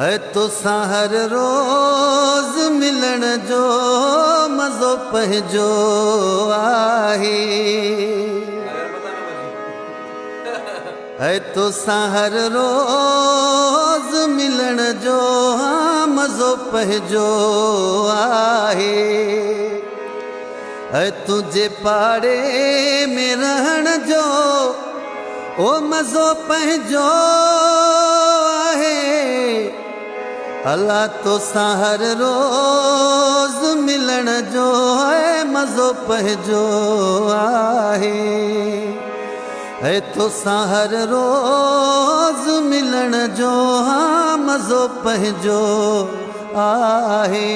है तो हर रोज मिलन जो मज़ो पंहिंजो आहे। है तो हर रोज मिलन जो मज़ो पंहिंजो आहे। है तुझे पाड़े में रहण जो ओ मज़ो पंहिंजो आहे। अल्लाह तो हर रोज मिलन जो है मज़ो पंहिंजो आहे। है तो हर रोज मिलन जो हाँ मज़ो पंहिंजो आहे।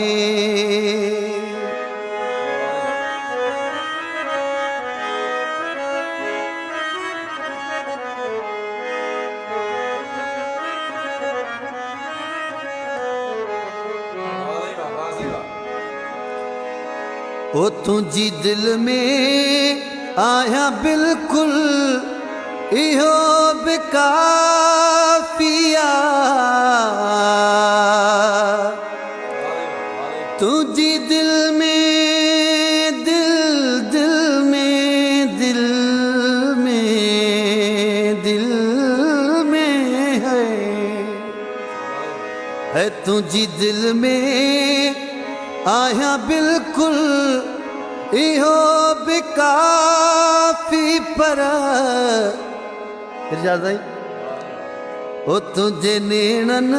ओ तुझी दिल में आया बिल्कुल इहो बेकाफिया। तुझी दिल में दिल में है तुझी दिल में आया बिल्कुल इहो बेकाफी पर ओ तुझे नेणन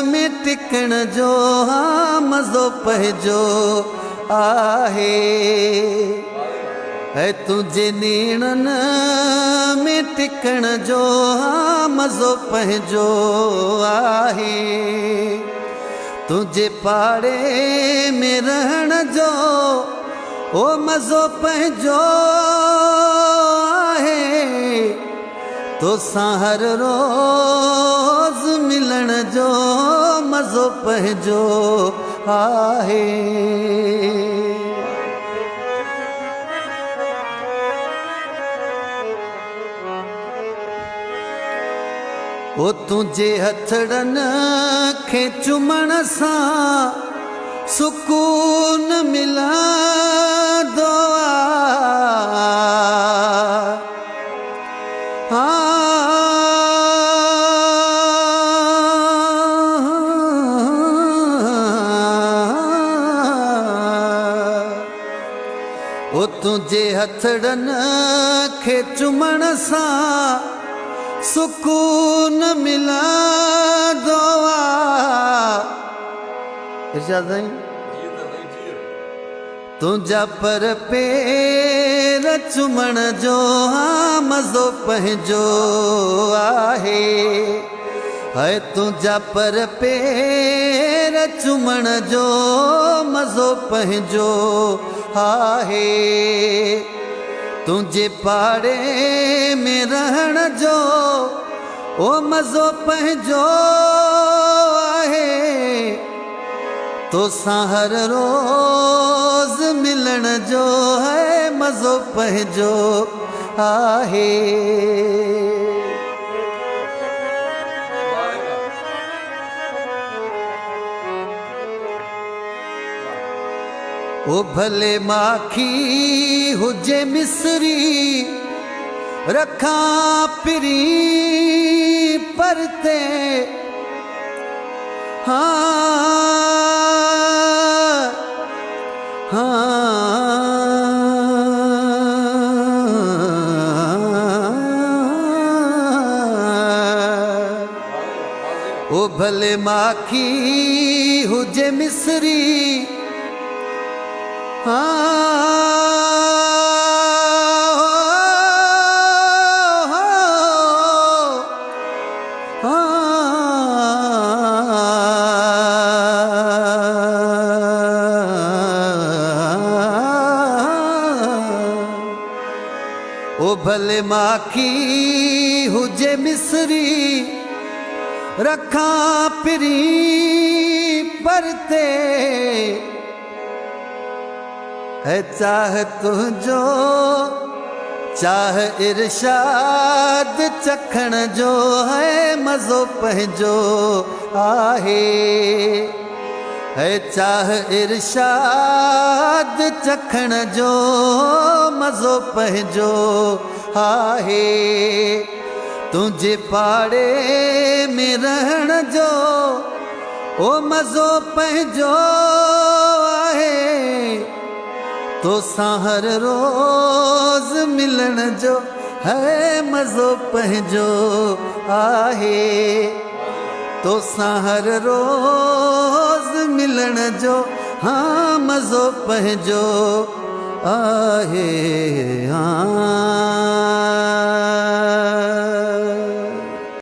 में टिकण जो हाँ मज़ो पंहिंजो आहे। है तुझे नेणन में टिकण जो हाँ मज़ो पंहिंजो आहे। तुझे पाड़े में रहण जो ओ मज़ो पंहिंजो आहे। तो हर रोज मिलन जो मज़ो पंहिंजो आहे। ओ तुझे हथड़न खे चुमण सां सुकून मिलंदो ओ तुझे हथड़न खे चुमण सां सुकून मिलंदो तुझा पर पेर चुमण जो हाँ मज़ो पंहिंजो आहे। है तुझा पर पेर चुमण जो मज़ो पंहिंजो आहे। तुझे पाड़े में रहण जो ओ मज़ो पंहिंजो आहे। तो हर रोज मिलन जो है मज़ो पंहिंजो आहे। ओ भले माखी हुजे मिसरी रखा पिरी परते ओ भले माखी हुजे मिसरी ओ भले माखी हुजे मिसरी रखा पिरी परते है चाह तुझो चाह इरशाद चखण जो है मज़ो पंहिंजो आहे। है चाह इरशाद चखण जो मज़ो पंहिंजो आहे। तुंहिंजे पाड़े में रहण जो ओ मज़ो पंहिंजो आहे। तोसां हर रोज़ मिलण जो है मज़ो पंहिंजो आहे। तोसां हर रोज़ मिलण जो हाँ मज़ो पंहिंजो आहे। हाँ